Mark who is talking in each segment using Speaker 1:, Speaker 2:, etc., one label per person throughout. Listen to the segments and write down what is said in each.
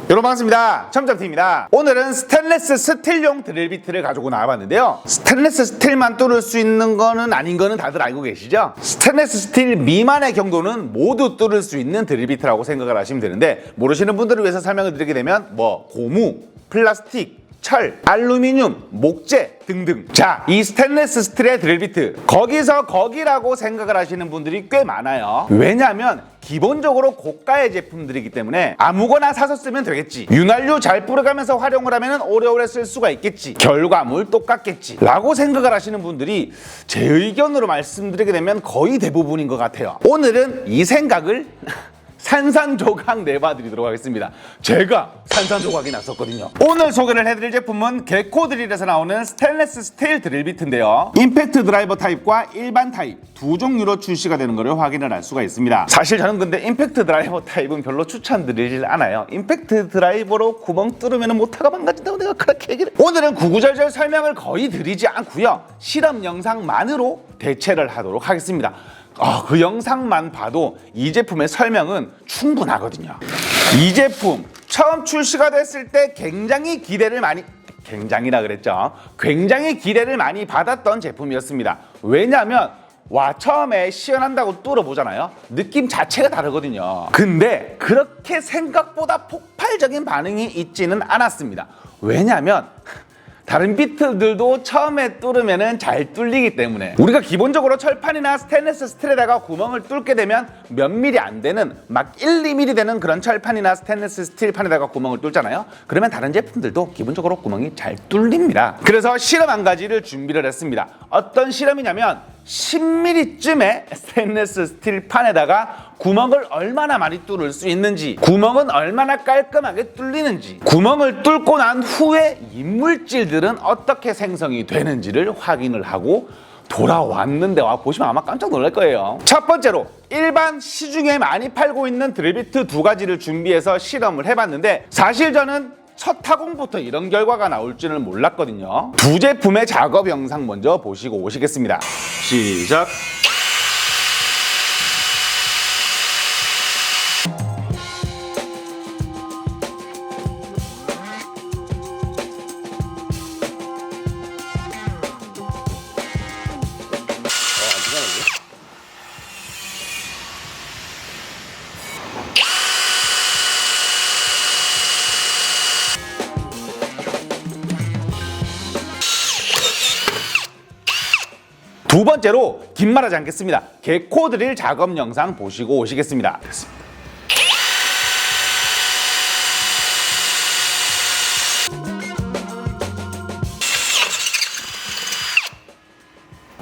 Speaker 1: 여러분 반갑습니다. 첨정TV입니다. 오늘은 스테인리스 스틸용 드릴비트를 가지고 나와봤는데요. 스테인리스 스틸만 뚫을 수 있는 거는 아닌 거는 다들 알고 계시죠? 스테인리스 스틸 미만의 경도는 모두 뚫을 수 있는 드릴비트라고 생각을 하시면 되는데, 모르시는 분들을 위해서 설명을 드리게 되면 고무, 플라스틱, 철, 알루미늄, 목재 등등. 자, 이 스테인리스 스틸의 드릴비트, 거기서 거기라고 생각을 하시는 분들이 꽤 많아요. 왜냐하면 기본적으로 고가의 제품들이기 때문에 아무거나 사서 쓰면 되겠지, 윤활유 잘 뿌려가면서 활용을 하면 오래오래 쓸 수가 있겠지, 결과물 똑같겠지 라고 생각을 하시는 분들이 제 의견으로 말씀드리게 되면 거의 대부분인 것 같아요. 오늘은 이 생각을 산산조각 내봐드리도록 하겠습니다. 제가 산산조각이 났었거든요. 오늘 소개를 해드릴 제품은 개코드릴에서 나오는 스테인리스 스틸 드릴비트인데요. 임팩트 드라이버 타입과 일반 타입 두 종류로 출시가 되는 것을 확인을 할 수가 있습니다. 사실 저는 근데 임팩트 드라이버 타입은 별로 추천드리질 않아요. 임팩트 드라이버로 구멍 뚫으면 모터가 망가진다고 내가 그렇게 얘기를. 오늘은 구구절절 설명을 거의 드리지 않고요, 실험 영상만으로 대체를 하도록 하겠습니다. 그 영상만 봐도 이 제품의 설명은 충분하거든요. 이 제품 처음 출시가 됐을 때 굉장히 기대를 많이 받았던 제품이었습니다. 왜냐하면 처음에 시연한다고 뚫어보잖아요. 느낌 자체가 다르거든요. 근데 그렇게 생각보다 폭발적인 반응이 있지는 않았습니다. 왜냐하면 다른 비트들도 처음에 뚫으면 잘 뚫리기 때문에, 우리가 기본적으로 철판이나 스테인리스 스틸에다가 구멍을 뚫게 되면 몇 미리 안 되는, 막 1, 2mm 되는 그런 철판이나 스테인리스 스틸판에다가 구멍을 뚫잖아요. 그러면 다른 제품들도 기본적으로 구멍이 잘 뚫립니다. 그래서 실험 한 가지를 준비를 했습니다. 어떤 실험이냐면 10mm쯤의 스테인리스 스틸판에다가 구멍을 얼마나 많이 뚫을 수 있는지, 구멍은 얼마나 깔끔하게 뚫리는지, 구멍을 뚫고 난 후에 이물질들은 어떻게 생성이 되는지를 확인을 하고 돌아왔는데, 보시면 아마 깜짝 놀랄 거예요. 첫 번째로 일반 시중에 많이 팔고 있는 드릴비트 두 가지를 준비해서 실험을 해봤는데, 사실 저는 첫 타공부터 이런 결과가 나올 줄은 몰랐거든요. 두 제품의 작업 영상 먼저 보시고 오시겠습니다. 시작. 두 번째로 긴 말하지 않겠습니다. 개코드릴 작업 영상 보시고 오시겠습니다.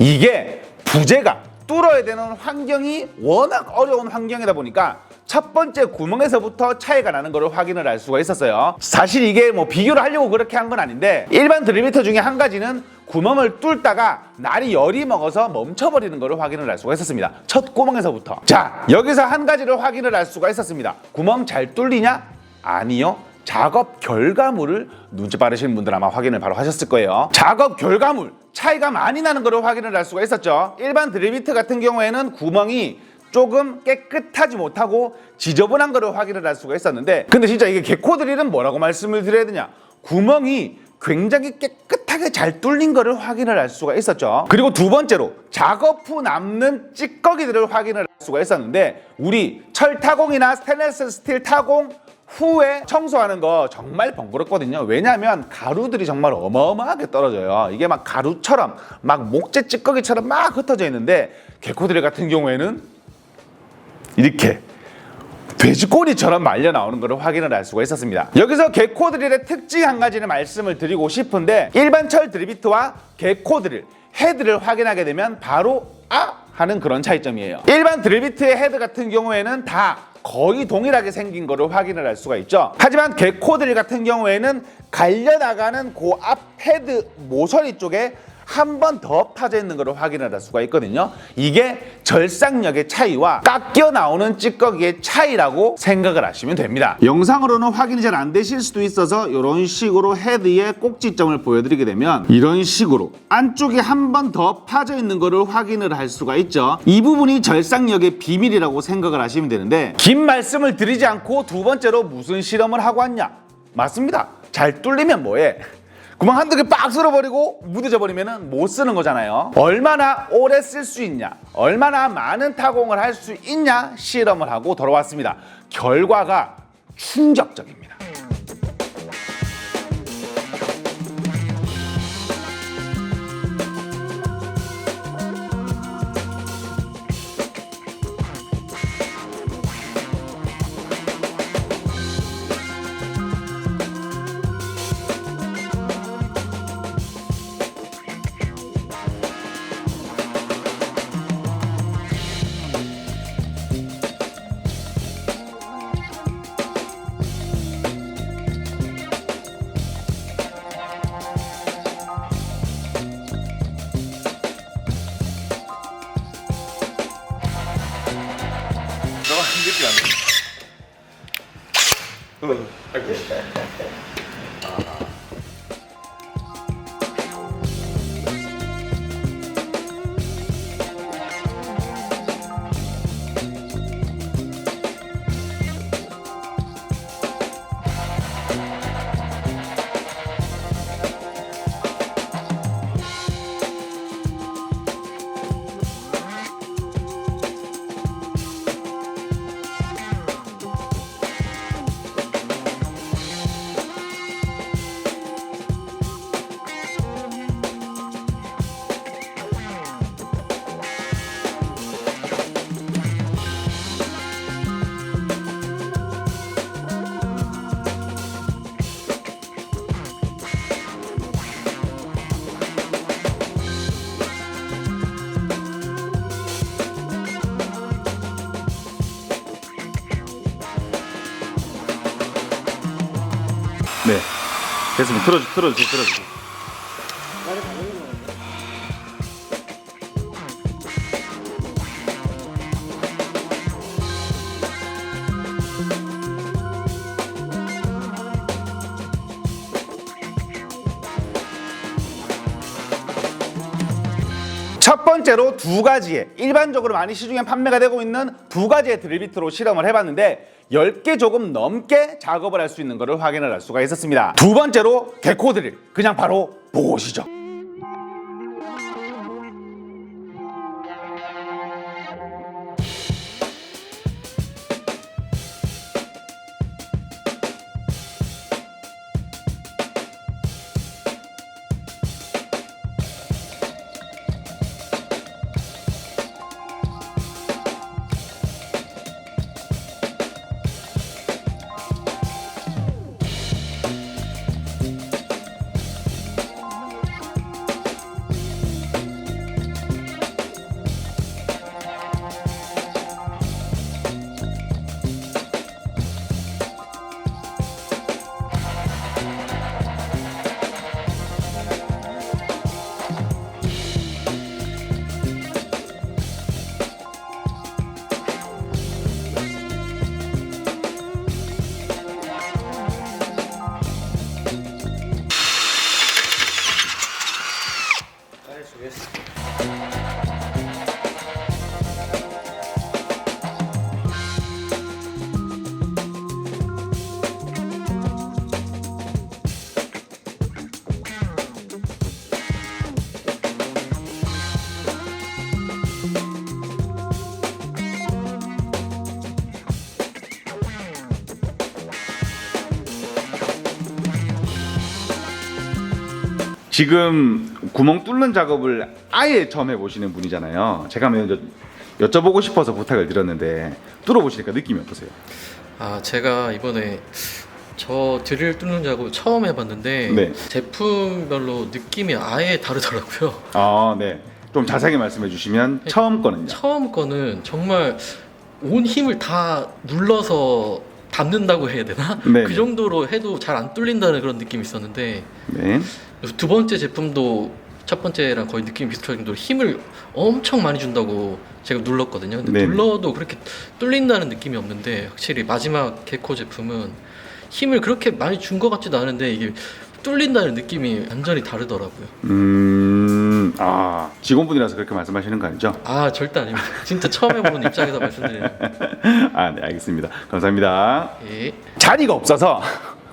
Speaker 1: 이게 부재가 뚫어야 되는 환경이 워낙 어려운 환경이다 보니까 첫 번째 구멍에서부터 차이가 나는 것을 확인을 할 수가 있었어요. 사실 이게 비교를 하려고 그렇게 한 건 아닌데, 일반 드릴비트 중에 한 가지는 구멍을 뚫다가 날이 열이 먹어서 멈춰버리는 것을 확인을 할 수가 있었습니다. 첫 구멍에서부터. 자, 여기서 한 가지를 확인을 할 수가 있었습니다. 구멍 잘 뚫리냐? 아니요. 작업 결과물을 눈치 빠르신 분들 아마 확인을 바로 하셨을 거예요. 작업 결과물 차이가 많이 나는 것을 확인을 할 수가 있었죠. 일반 드릴비트 같은 경우에는 구멍이 조금 깨끗하지 못하고 지저분한 거를 확인을 할 수가 있었는데, 근데 진짜 이게 개코드릴은 뭐라고 말씀을 드려야 되냐, 구멍이 굉장히 깨끗하게 잘 뚫린 거를 확인을 할 수가 있었죠. 그리고 두 번째로 작업 후 남는 찌꺼기들을 확인을 할 수가 있었는데, 우리 철 타공이나 스테인리스 스틸 타공 후에 청소하는 거 정말 번거롭거든요. 왜냐하면 가루들이 정말 어마어마하게 떨어져요. 이게 막 가루처럼, 막 목재 찌꺼기처럼 막 흩어져 있는데, 개코드릴 같은 경우에는 이렇게 돼지꼬리처럼 말려 나오는 것을 확인을 할 수가 있었습니다. 여기서 개코드릴의 특징 한 가지를 말씀을 드리고 싶은데, 일반 철 드릴비트와 개코드릴 헤드를 확인하게 되면 바로 하는 그런 차이점이에요. 일반 드릴비트의 헤드 같은 경우에는 다 거의 동일하게 생긴 거를 확인을 할 수가 있죠. 하지만 개코드릴 같은 경우에는 갈려나가는 그 앞 헤드 모서리 쪽에 한 번 더 파져 있는 것을 확인을 할 수가 있거든요. 이게 절삭력의 차이와 깎여 나오는 찌꺼기의 차이라고 생각을 하시면 됩니다. 영상으로는 확인이 잘 안 되실 수도 있어서 이런 식으로 헤드의 꼭지점을 보여드리게 되면 이런 식으로 안쪽에 한 번 더 파져 있는 것을 확인을 할 수가 있죠. 이 부분이 절삭력의 비밀이라고 생각을 하시면 되는데, 긴 말씀을 드리지 않고 두 번째로 무슨 실험을 하고 왔냐? 맞습니다. 잘 뚫리면 뭐해? 구멍 한두 개 빡 쓸어버리고 무뎌져 버리면 못 쓰는 거잖아요. 얼마나 오래 쓸 수 있냐, 얼마나 많은 타공을 할 수 있냐 실험을 하고 돌아왔습니다. 결과가 충격적입니다. 네, 됐습니다. 틀어주세요. 첫 번째로 두 가지의 일반적으로 많이 시중에 판매가 되고 있는 두 가지의 드릴비트로 실험을 해봤는데 10개 조금 넘게 작업을 할 수 있는 것을 확인을 할 수가 있었습니다. 두 번째로 개코 드릴, 그냥 바로 보고 오시죠. 지금 구멍 뚫는 작업을 아예 처음 해보시는 분이잖아요. 제가 한번 여쭤보고 싶어서 부탁을 드렸는데 뚫어보시니까 느낌이 어떠세요?
Speaker 2: 아, 제가 이번에 저 드릴 뚫는 작업 처음 해봤는데
Speaker 1: 네.
Speaker 2: 제품별로 느낌이 아예 다르더라고요.
Speaker 1: 아, 네. 좀 자세하게 말씀해 주시면 처음 거는요?
Speaker 2: 처음 거는 정말 온 힘을 다 눌러서 닫는다고 해야 되나?
Speaker 1: 네.
Speaker 2: 그 정도로 해도 잘 안 뚫린다는 그런 느낌이 있었는데
Speaker 1: 네.
Speaker 2: 두 번째 제품도 첫 번째랑 거의 느낌이 비슷할 정도로 힘을 엄청 많이 준다고 제가 눌렀거든요. 근데
Speaker 1: 네네.
Speaker 2: 눌러도 그렇게 뚫린다는 느낌이 없는데 확실히 마지막 개코 제품은 힘을 그렇게 많이 준 것 같지도 않은데 이게 뚫린다는 느낌이 완전히 다르더라고요.
Speaker 1: 직원분이라서 그렇게 말씀하시는 거 아니죠?
Speaker 2: 아 절대 아닙니다. 진짜 처음 해보는 입장에서 말씀드리는.
Speaker 1: 네, 알겠습니다. 감사합니다.
Speaker 2: 예.
Speaker 1: 자리가 없어서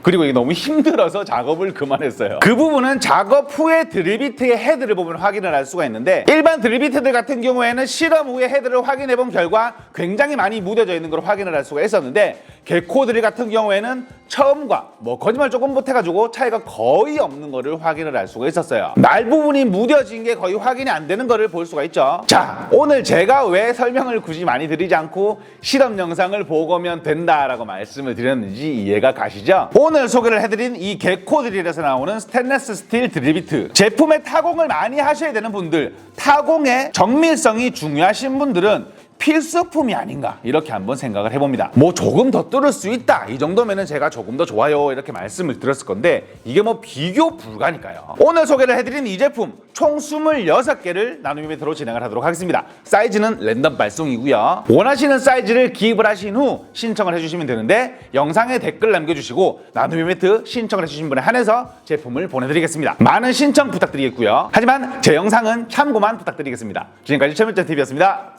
Speaker 1: 그리고 이게 너무 힘들어서 작업을 그만했어요. 그 부분은 작업 후에 드릴비트의 헤드를 보면 확인을 할 수가 있는데 일반 드릴비트들 같은 경우에는 실험 후에 헤드를 확인해 본 결과 굉장히 많이 무뎌져 있는 걸 확인을 할 수가 있었는데 개코 드릴 같은 경우에는 처음과 거짓말 조금 못해가지고 차이가 거의 없는 거를 확인을 할 수가 있었어요. 날 부분이 무뎌진 게 거의 확인이 안 되는 거를 볼 수가 있죠. 자, 오늘 제가 왜 설명을 굳이 많이 드리지 않고 실험 영상을 보고면 된다라고 말씀을 드렸는지 이해가 가시죠? 오늘 소개를 해드린 이 개코 드릴에서 나오는 스테인리스 스틸 드릴비트 제품의 타공을 많이 하셔야 되는 분들, 타공의 정밀성이 중요하신 분들은 필수품이 아닌가 이렇게 한번 생각을 해봅니다. 조금 더 뚫을 수 있다 이 정도면은 제가 조금 더 좋아요 이렇게 말씀을 드렸을 건데 이게 비교 불가니까요. 오늘 소개를 해드린 이 제품 총 26개를 나눔 이벤트로 진행을 하도록 하겠습니다. 사이즈는 랜덤 발송이고요. 원하시는 사이즈를 기입을 하신 후 신청을 해주시면 되는데 영상에 댓글 남겨주시고 나눔 이벤트 신청을 해주신 분에 한해서 제품을 보내드리겠습니다. 많은 신청 부탁드리겠고요. 하지만 제 영상은 참고만 부탁드리겠습니다. 지금까지 최면장TV였습니다.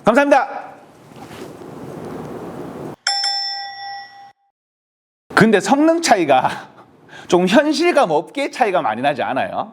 Speaker 1: 감사합니다. 근데 성능 차이가 좀 현실감 없게 차이가 많이 나지 않아요?